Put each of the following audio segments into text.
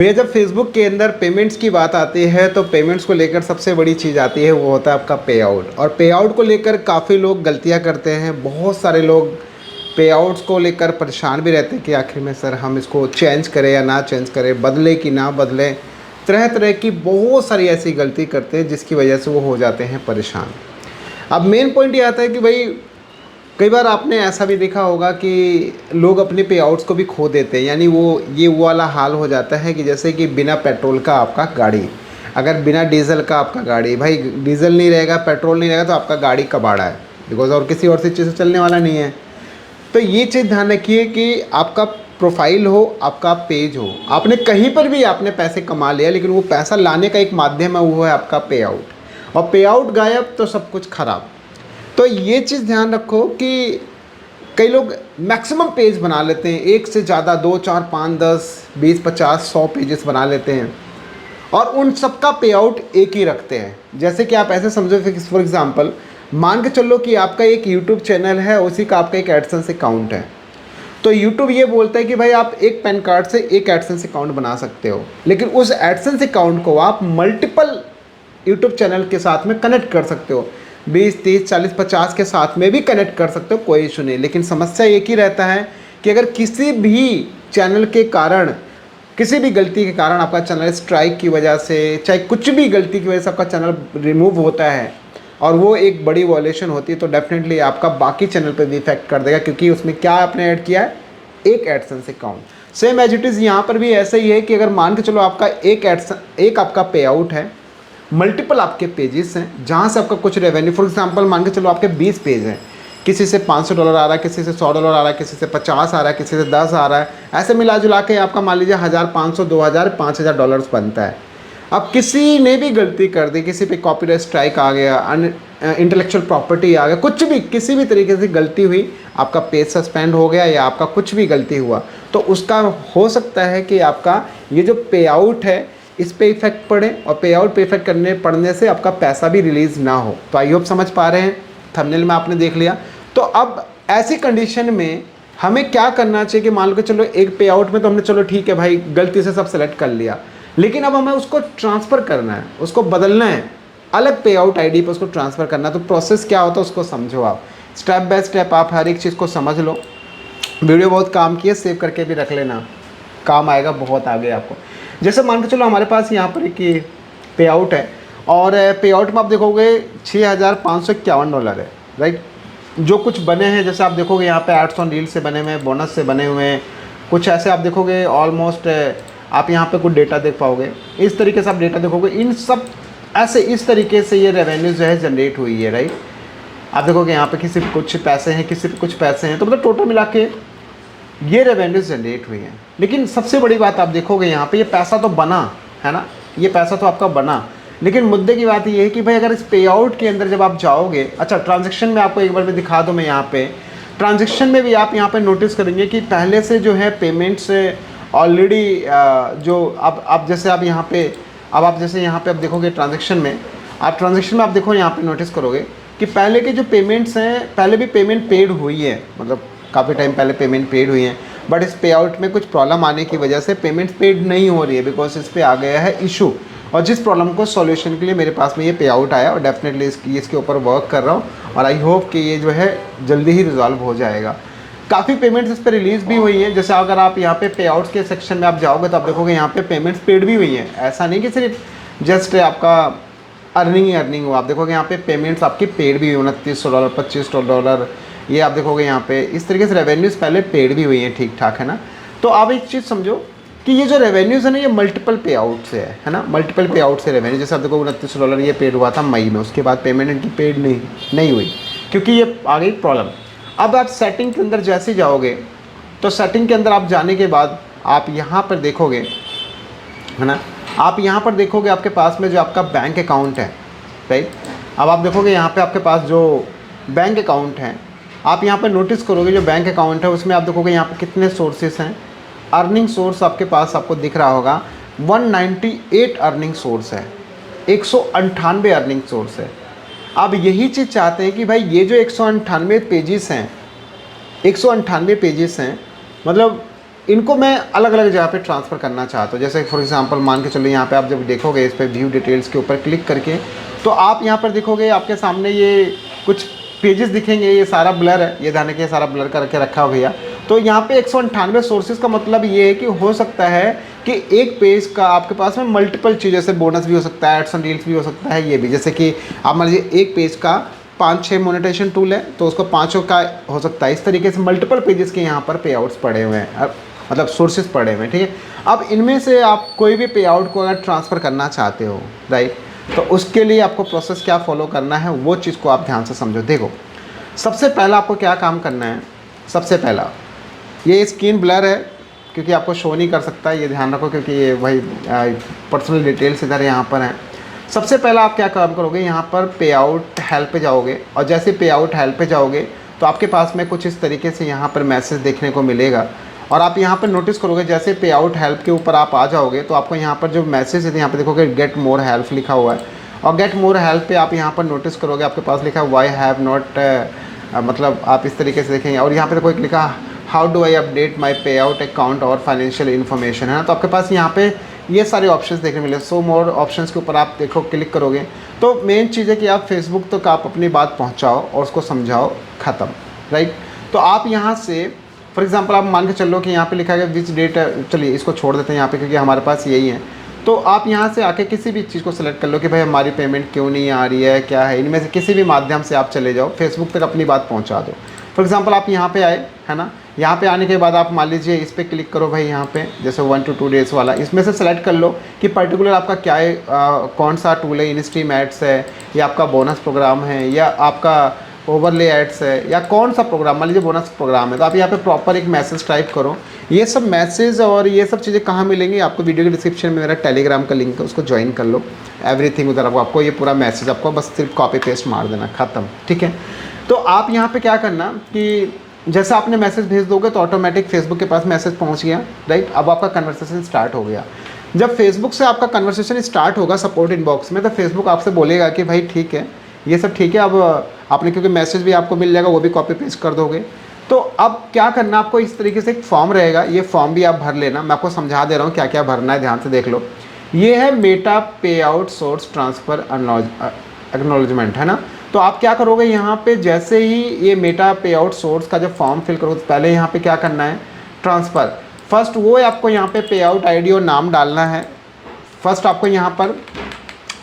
भैया जब फेसबुक के अंदर पेमेंट्स की बात आती है तो पेमेंट्स को लेकर सबसे बड़ी चीज़ आती है वो होता है आपका पे आउट। और पे आउट को लेकर काफ़ी लोग गलतियां करते हैं। बहुत सारे लोग पे आउट्स को लेकर परेशान भी रहते हैं कि आखिर में सर हम इसको चेंज करें या ना चेंज करें, बदले कि ना बदलें। तरह तरह की बहुत सारी ऐसी गलती करते हैं जिसकी वजह से वो हो जाते हैं परेशान। अब मेन पॉइंट ये आता है कि भाई कई बार आपने ऐसा भी देखा होगा कि लोग अपने पे आउट्स को भी खो देते हैं। यानी वो वाला हाल हो जाता है कि जैसे कि बिना पेट्रोल का आपका गाड़ी, अगर बिना डीज़ल का आपका गाड़ी, भाई डीज़ल नहीं रहेगा, पेट्रोल नहीं रहेगा तो आपका गाड़ी कबाड़ा है, बिकॉज और किसी और सी चीज़ से चलने वाला नहीं है। तो ये चीज़ ध्यान रखिए कि आपका प्रोफाइल हो, आपका पेज हो, आपने कहीं पर भी आपने पैसे कमा लिया लेकिन वो पैसा लाने का एक माध्यम है, वो है आपका पे आउट। और पे आउट गायब तो सब कुछ खराब। तो ये चीज़ ध्यान रखो कि कई लोग मैक्सिमम पेज बना लेते हैं, एक से ज़्यादा 2 4 5 10 20 50 100 पेजेस बना लेते हैं और उन सब का पे आउट एक ही रखते हैं। जैसे कि आप ऐसे समझो, फॉर एग्जांपल मान के चलो कि आपका एक यूट्यूब चैनल है, उसी का आपका एक एडसेंस अकाउंट है। तो यूट्यूब ये बोलता है कि भाई आप एक पैन कार्ड से एक एडसेंस अकाउंट बना सकते हो, लेकिन उस एडसेंस अकाउंट को आप मल्टीपल यूट्यूब चैनल के साथ में कनेक्ट कर सकते हो, 20 30 40 50 के साथ में भी कनेक्ट कर सकते हो, कोई इशू नहीं। लेकिन समस्या एक ही रहता है कि अगर किसी भी चैनल के कारण, किसी भी गलती के कारण आपका चैनल स्ट्राइक की वजह से, चाहे कुछ भी गलती की वजह से आपका चैनल रिमूव होता है और वो एक बड़ी वॉयलेशन होती है, तो डेफिनेटली आपका बाकी चैनल पे भी इफेक्ट कर देगा, क्योंकि उसमें क्या आपने ऐड किया है, एक AdSense account. Same as it is यहाँ पर भी ऐसा ही है कि अगर मान के चलो आपका एक आपका पे आउट है, मल्टीपल आपके पेजेस हैं जहाँ से आपका कुछ रेवेन्यू, फॉर एग्जांपल मान के चलो आपके 20 पेज हैं, किसी से $500 आ रहा है, किसी से $100 आ रहा है, किसी से 50 आ रहा है, किसी से 10 आ रहा है, ऐसे मिला जुला के आपका मान लीजिए 1500 2000 $5000 बनता है। अब किसी ने भी गलती कर दी, किसी पे कॉपीराइट स्ट्राइक आ गया, इंटेलेक्चुअल प्रॉपर्टी आ गया, कुछ भी किसी भी तरीके से गलती हुई, आपका पेज सस्पेंड हो गया या आपका कुछ भी गलती हुआ, तो उसका हो सकता है कि आपका ये जो पे आउट है इस पे इफेक्ट पड़े और पे आउट पे इफेक्ट पड़ने से आपका पैसा भी रिलीज़ ना हो। तो आई होप समझ पा रहे हैं, थंबनेल में आपने देख लिया। तो अब ऐसी कंडीशन में हमें क्या करना चाहिए कि मान लो कि चलो एक पे आउट में तो हमने चलो ठीक है भाई गलती से सब सेलेक्ट कर लिया, लेकिन अब हमें उसको ट्रांसफ़र करना है, उसको बदलना है, अलग पे आउट आई डी पर उसको ट्रांसफ़र करना है। तो प्रोसेस क्या होता है उसको समझो, आप स्टेप बाय स्टेप आप हर एक चीज़ को समझ लो। वीडियो बहुत काम की है, सेव करके भी रख लेना, काम आएगा बहुत आगे आपको। जैसे मान के चलो हमारे पास यहाँ पर एक पे आउट है और पे आउट में आप देखोगे $6551 है, राइट। जो कुछ बने हैं जैसे आप देखोगे यहाँ पे एड्स ऑन रील से बने हुए हैं, बोनस से बने हुए हैं, कुछ ऐसे आप देखोगे ऑलमोस्ट आप यहाँ पे कुछ डेटा देख पाओगे, इस तरीके से आप डेटा देखोगे। इन सब ऐसे इस तरीके से ये रेवेन्यू जो है जनरेट हुई है, राइट। आप देखोगे यहाँ पे किसी पे कुछ पैसे हैं, किसी पे कुछ पैसे हैं, तो मतलब टोटल मिला के ये रेवेन्यूज जनरेट हुई हैं। लेकिन सबसे बड़ी बात आप देखोगे यहाँ पे ये पैसा तो बना है ना, ये पैसा तो आपका बना, लेकिन मुद्दे की बात ये है कि भाई अगर इस पे आउट के अंदर जब आप जाओगे, अच्छा ट्रांजैक्शन में आपको एक बार मैं दिखा दूँ, मैं यहाँ पे ट्रांजैक्शन में भी आप यहाँ पे नोटिस करेंगे कि पहले से जो है पेमेंट्स ऑलरेडी जो आप जैसे आप यहाँ पे अब आप जैसे यहाँ पे आप देखोगे ट्रांजैक्शन में आप देखो यहाँ पे नोटिस करोगे कि पहले के जो पेमेंट्स हैं, पहले भी पेमेंट पेड हुई है, मतलब काफ़ी टाइम पहले पेमेंट पेड हुई है, बट इस पे आउट में कुछ प्रॉब्लम आने की वजह से पेमेंट पेड नहीं हो रही है, बिकॉज इस पे आ गया है इशू। और जिस प्रॉब्लम को सॉल्यूशन के लिए मेरे पास में ये पे आउट आया और डेफिनेटली इसके ऊपर वर्क कर रहा हूँ और आई होप कि ये जो है जल्दी ही रिजॉल्व हो जाएगा। काफ़ी पेमेंट्स इस पर रिलीज़ भी हुई हैं। जैसे अगर आप यहाँ पे पे आउट्स के सेक्शन में आप जाओगे तो आप देखोगे यहाँ पे पेमेंट्स पेड भी हुई हैं। ऐसा नहीं कि सिर्फ जस्ट आपका अर्निंग हो, आप देखोगे यहाँ पे पेमेंट्स आपकी पेड भी हुई, $29 $25, ये आप देखोगे यहाँ पे इस तरीके से रेवेन्यूज़ पहले पेड भी हुई हैं, ठीक ठाक है ना। तो आप एक चीज़ समझो कि ये जो रेवेन्यूज़ है ना, ये मल्टीपल पे आउट से है ना, मल्टीपल पे आउट से रेवेन्यू। जैसे आप देखो $29 ये पेड हुआ था मई में, उसके बाद पेमेंट इनकी पेड नहीं हुई क्योंकि ये आ गई प्रॉब्लम। अब आप सेटिंग के अंदर जैसे जाओगे तो सेटिंग के अंदर आप जाने के बाद आप यहाँ पर देखोगे है ना, आप यहाँ पर देखोगे आपके पास में जो आपका बैंक अकाउंट है, राइट। अब आप देखोगे यहाँ पे आपके पास जो बैंक अकाउंट है, आप यहाँ पर नोटिस करोगे जो बैंक अकाउंट है उसमें आप देखोगे यहाँ पे कितने सोर्सेस हैं। अर्निंग सोर्स आपके पास आपको दिख रहा होगा 198 अर्निंग सोर्स है, 198 अर्निंग सोर्स है। अब यही चीज़ चाहते हैं कि भाई ये जो 198 पेजेस हैं, 198 पेजेस हैं, मतलब इनको मैं अलग अलग जगह पे ट्रांसफ़र करना चाहता हूँ। जैसे फॉर एग्जांपल मान के चलो यहाँ पे आप जब देखोगे इस पर व्यू डिटेल्स के ऊपर क्लिक करके, तो आप यहाँ पर देखोगे आपके सामने ये कुछ पेजेस दिखेंगे। ये सारा ब्लर है, ये ध्यान रखिए सारा ब्लर करके रखा हुआ भैया। तो यहाँ पे 198 सोर्सेज का मतलब ये है कि हो सकता है कि एक पेज का आपके पास में मल्टीपल चीज़, जैसे बोनस भी हो सकता है, एड्स एंड रील्स भी हो सकता है। ये भी जैसे कि आप मान लीजिए एक पेज का 5-6 मोनेटाइजेशन टूल है तो उसको 5 का हो सकता है। इस तरीके से मल्टीपल पेजेस के यहाँ पर पे आउट्स पड़े हुए हैं, मतलब सोर्सेज पड़े हुए हैं, ठीक है। अब इनमें से आप कोई भी पे आउट को अगर ट्रांसफ़र करना चाहते हो, राइट, तो उसके लिए आपको प्रोसेस क्या फॉलो करना है वो चीज़ को आप ध्यान से समझो। देखो, सबसे पहला आपको क्या काम करना है, सबसे पहला ये स्क्रीन ब्लर है क्योंकि आपको शो नहीं कर सकता, ये ध्यान रखो, क्योंकि ये वही पर्सनल डिटेल्स इधर यहाँ पर हैं। सबसे पहला आप क्या काम करोगे, यहाँ पर पे आउट हेल्प पे जाओगे, और जैसे पे आउट हेल्प पे जाओगे तो आपके पास में कुछ इस तरीके से यहाँ पर मैसेज देखने को मिलेगा। और आप यहाँ पर नोटिस करोगे जैसे पे आउट हेल्प के ऊपर आप आ जाओगे तो आपको यहाँ पर जो मैसेज है यहाँ पर देखोगे गेट मोर हेल्प लिखा हुआ है। और गेट मोर हेल्प पे आप यहाँ पर नोटिस करोगे आपके पास लिखा वाई हैव नॉट, मतलब आप इस तरीके से देखेंगे। और यहाँ पे कोई लिखा how do I update my पे आउट अकाउंट और फाइनेंशियल इन्फॉर्मेशन, है ना। तो आपके पास यहाँ पे ये सारे ऑप्शंस देखने मिले। सो मोर ऑप्शंस के ऊपर आप देखो, क्लिक करोगे तो मेन चीज़ है कि आप फेसबुक तक आप अपनी बात पहुँचाओ और उसको समझाओ, ख़त्म, राइट। तो आप यहाँ से फॉर एग्जांपल आप मान के चल लो कि यहाँ पे लिखा है विच डेट, चलिए इसको छोड़ देते हैं यहाँ पे क्योंकि हमारे पास यही है। तो आप यहाँ से आके किसी भी चीज़ को सेलेक्ट कर लो कि भाई हमारी पेमेंट क्यों नहीं आ रही है, क्या है, इनमें से किसी भी माध्यम से आप चले जाओ, फेसबुक तक अपनी बात पहुँचा दो। फॉर एग्जांपल आप यहाँ पे आए, है ना, यहाँ पे आने के बाद आप मान लीजिए इस पर क्लिक करो भाई, यहाँ पे जैसे 1 to 2 डेज़ वाला, इसमें से सेलेक्ट कर लो कि पर्टिकुलर आपका क्या है, कौन सा टूल है, इनस्ट्रीम एड्स है या आपका बोनस प्रोग्राम है या आपका ओवरले एड्स है या कौन सा प्रोग्राम, मान लीजिए बोनस प्रोग्राम है। तो आप यहाँ पे प्रॉपर एक मैसेज टाइप करो। ये सब मैसेज और ये सब चीज़ें कहाँ मिलेंगी, आपको वीडियो के डिस्क्रिप्शन में मेरा टेलीग्राम का लिंक है, उसको ज्वाइन कर लो। एवरीथिंग उधर आपको ये पूरा मैसेज आपको बस सिर्फ कॉपी पेस्ट मार देना, ख़त्म, ठीक है। तो आप यहाँ पे क्या करना कि जैसा आपने मैसेज भेज दोगे तो ऑटोमेटिक फेसबुक के पास मैसेज पहुँच गया, राइट। अब आपका कन्वर्सेशन स्टार्ट हो गया। जब फेसबुक से आपका कन्वर्सेशन स्टार्ट होगा सपोर्ट इनबॉक्स में, तो फेसबुक आपसे बोलेगा कि भाई ठीक है, ये सब ठीक है। अब आपने क्योंकि मैसेज भी आपको मिल जाएगा, वो भी कॉपी पेस्ट कर दोगे। तो अब क्या करना, आपको इस तरीके से एक फॉर्म रहेगा, ये फॉर्म भी आप भर लेना। मैं आपको समझा दे रहा हूँ क्या क्या भरना है, ध्यान से देख लो। ये है मेटा पे आउट सोर्स ट्रांसफ़र एक्नॉलेजमेंट, है ना। तो आप क्या करोगे, यहाँ पे जैसे ही ये मेटा पे आउट सोर्स का जब फॉर्म फिल करोगे तो पहले यहाँ पे क्या करना है, ट्रांसफ़र फर्स्ट, वो है आपको यहाँ पे पे आउट आईडी और नाम डालना है। फर्स्ट आपको यहाँ पर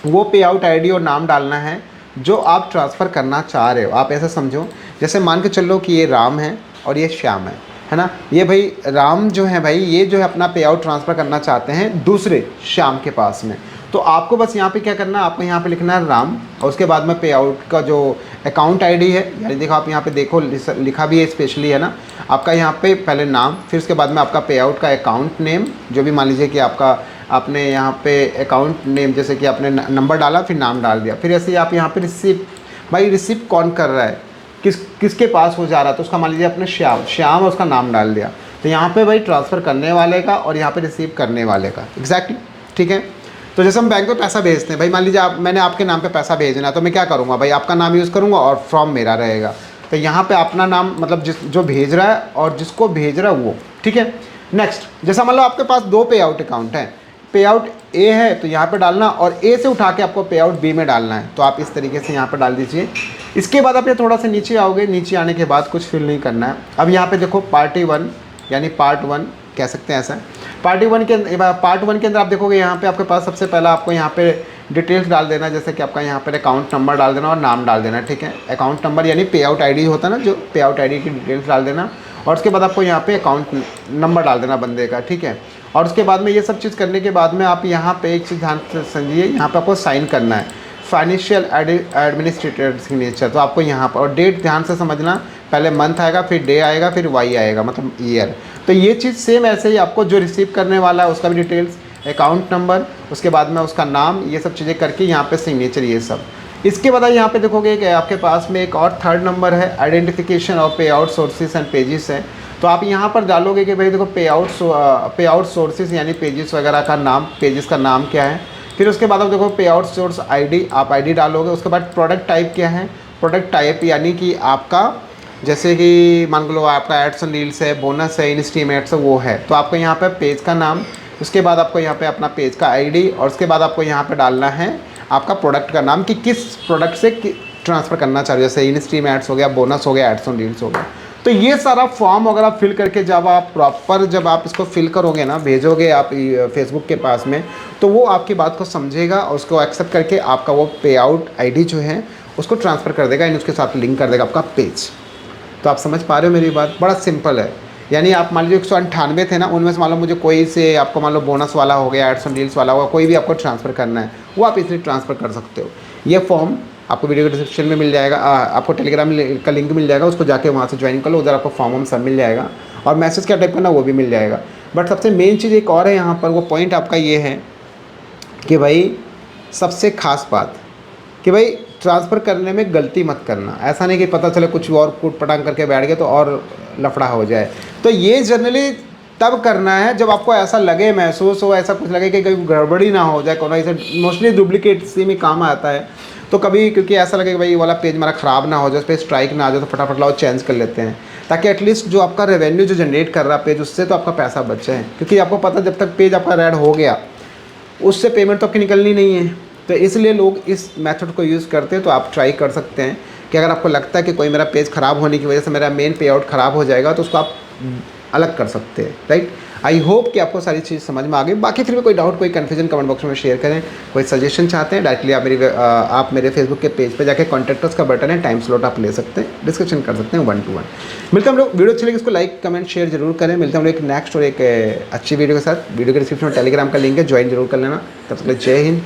वो पे आउट आईडी और नाम डालना है जो आप ट्रांसफ़र करना चाह रहे हो। आप ऐसा समझो, जैसे मान के चलो कि ये राम है और ये श्याम है ना। ये भाई राम जो है भाई, ये जो है अपना पे आउट ट्रांसफ़र करना चाहते हैं दूसरे श्याम के पास में। तो आपको बस यहाँ पे क्या करना है, आपको यहाँ पे लिखना है राम और उसके बाद में पे आउट का जो अकाउंट आईडी है, यानी देखो आप यहाँ पे देखो लिखा भी है स्पेशली, है ना, आपका यहाँ पे पहले नाम, फिर उसके बाद में आपका पे आउट का अकाउंट नेम, जो भी मान लीजिए कि आपका आपने यहाँ पे अकाउंट नेम जैसे कि आपने नंबर डाला फिर नाम डाल दिया। फिर ऐसे ही आप यहाँ पे रिसिप्ट, भाई रिसिप्ट कौन कर रहा है, किसके पास हो जा रहा है, तो उसका मान लीजिए अपने श्याम और उसका नाम डाल दिया। तो यहाँ पे भाई ट्रांसफ़र करने वाले का और यहाँ पे रिसीव करने वाले का एग्जैक्टली, ठीक है। तो जैसे हम बैंक में पैसा भेजते हैं भाई, मान लीजिए मैंने आपके नाम पे पैसा भेजना है, तो मैं क्या करूँगा भाई, आपका नाम यूज़ करूँगा और फ्रॉम मेरा रहेगा। तो यहाँ पे अपना नाम मतलब जो भेज रहा है और जिसको भेज रहा है वो, ठीक है। नेक्स्ट, जैसा मान लो आपके पास 2 पे आउट अकाउंट हैं, पे आउट ए है तो यहाँ पे डालना और ए से उठा के आपको पे आउट बी में डालना है। तो आप इस तरीके से यहाँ पे डाल दीजिए। इसके बाद आप ये थोड़ा सा नीचे आओगे, नीचे आने के बाद कुछ फिल नहीं करना है। अब यहाँ पे देखो पार्टी 1 यानी पार्ट 1 कह सकते हैं ऐसा। पार्ट 1 के अंदर आप देखोगे यहाँ पे आपके पास सबसे पहला आपको यहाँ पे डिटेल्स डाल देना, जैसे कि आपका यहाँ पर अकाउंट नंबर डाल देना और नाम डाल देना, ठीक है। अकाउंट नंबर यानी पे आउट आईडी होता है ना, जो पे आउट आईडी की डिटेल्स डाल देना और उसके बाद आपको यहाँ पे अकाउंट नंबर डाल देना बंदे का, ठीक है। और उसके बाद में ये सब चीज़ करने के बाद में आप यहाँ पे एक चीज़ ध्यान से समझिए, यहाँ पे आपको साइन करना है, फाइनेंशियल एडमिनिस्ट्रेटर सिग्नेचर। तो आपको यहाँ पर और डेट ध्यान से समझना, पहले मंथ आएगा फिर डे आएगा फिर वाई आएगा, मतलब ईयर। तो ये चीज़ सेम ऐसे ही आपको जो रिसीव करने वाला है उसका भी डिटेल्स, अकाउंट नंबर, उसके बाद में उसका नाम, ये सब चीज़ें करके यहाँ पे सिग्नेचर ये सब। इसके बाद यहाँ पे देखोगे कि आपके पास में एक और थर्ड नंबर है, आइडेंटिफिकेशन ऑफ पे आउट सोर्सेज एंड पेजेस है। तो आप यहाँ पर डालोगे कि भाई देखो पे आउट सोर्सेज यानी पेजेस वगैरह का नाम, पेजेस का नाम क्या है। फिर उसके बाद आप देखो पे आउट सोर्स आईडी, आप आईडी डालोगे। उसके बाद प्रोडक्ट टाइप क्या है, प्रोडक्ट टाइप यानी कि आपका जैसे कि मान लो आपका एड्स एंड रील्स है, बोनस है, इन स्ट्रीम एड्स है, वो है, तो आपको यहाँ पे पेज का नाम, उसके बाद आपको यहाँ पे अपना पेज का आईडी, और उसके बाद आपको यहाँ पे डालना है आपका प्रोडक्ट का नाम कि किस प्रोडक्ट से ट्रांसफ़र करना चाह रहे हो, जैसे इन स्ट्रीम एड्स हो गया, बोनस हो गया, एड्स एंड रील्स हो गया। तो ये सारा फॉर्म अगर आप फिल करके जब आप प्रॉपर जब आप इसको फिल करोगे ना, भेजोगे आप फेसबुक के पास में, तो वो आपकी बात को समझेगा और उसको एक्सेप्ट करके आपका वो पे आउट आईडी जो है उसको ट्रांसफ़र कर देगा, यानी उसके साथ लिंक कर देगा आपका पेज। तो आप समझ पा रहे हो मेरी बात, बड़ा सिंपल है। यानी आप मान लीजिए 198 थे ना, उनमें से मान लो मुझे कोई से आपको मान लो बोनस वाला हो गया, एड्स एंड रील्स वाला होगा, कोई भी आपको ट्रांसफ़र करना है, वो आप इसलिए ट्रांसफ़र कर सकते हो। ये फॉर्म आपको वीडियो के डिस्क्रिप्शन में मिल जाएगा, आपको टेलीग्राम का लिंक मिल जाएगा, उसको जाके वहाँ से ज्वाइन कर लो, उधर आपको फॉर्म सब मिल जाएगा, और मैसेज क्या टाइप करना वो भी मिल जाएगा। बट सबसे मेन चीज़ एक और है यहाँ पर, वो पॉइंट आपका ये है कि भाई सबसे ख़ास बात कि भाई ट्रांसफ़र करने में गलती मत करना। ऐसा नहीं कि पता चले कुछ और कूट पटांग करके बैठ गए तो और लफड़ा हो जाए। तो ये जनरली तब करना है जब आपको ऐसा लगे, महसूस हो, ऐसा कुछ लगे कि कहीं गड़बड़ी ना हो जाए, कोनो ऐसे मोस्टली डुप्लीकेट सी में काम आता है। तो कभी क्योंकि ऐसा लगे कि भाई ये वाला पेज हमारा ख़राब ना हो जाए, उस पर स्ट्राइक ना आ जाए, तो फटाफट लाओ चेंज कर लेते हैं, ताकि एटलीस्ट जो आपका रेवेन्यू जो जनरेट कर रहा पेज, उससे तो आपका पैसा बच जाए। क्योंकि आपको पता जब तक पेज आपका रेड हो गया उससे पेमेंट तो आपकी निकलनी नहीं है। तो इसलिए लोग इस मेथड को यूज़ करते हैं। तो आप ट्राई कर सकते हैं कि अगर आपको लगता है कि कोई मेरा पेज ख़राब होने की वजह से मेरा मेन पे आउट ख़राब हो जाएगा, तो उसको आप अलग कर सकते हैं, राइट। आई होप कि आपको सारी चीज़ समझ में आ गई। बाकी फिर भी कोई डाउट, कोई कन्फ्यूजन कमेंट बॉक्स में शेयर करें। कोई सजेशन चाहते हैं डायरेक्टली आप मेरे फेसबुक के पेज पे जाके कॉन्टैक्ट का बटन है, टाइम स्लॉट आप ले सकते हैं, डिस्कशन कर सकते हैं 1 to 1। मिलते हैं हम लोग, वीडियो अच्छी लगी इसको लाइक कमेंट शेयर जरूर करें। मिलते हैं हम लोग एक नेक्स्ट और एक अच्छी वीडियो के साथ। वीडियो के डिस्क्रिप्शन में टेलीग्राम का लिंक है, ज्वाइन जरूर कर लेना। तब तक जय हिंद।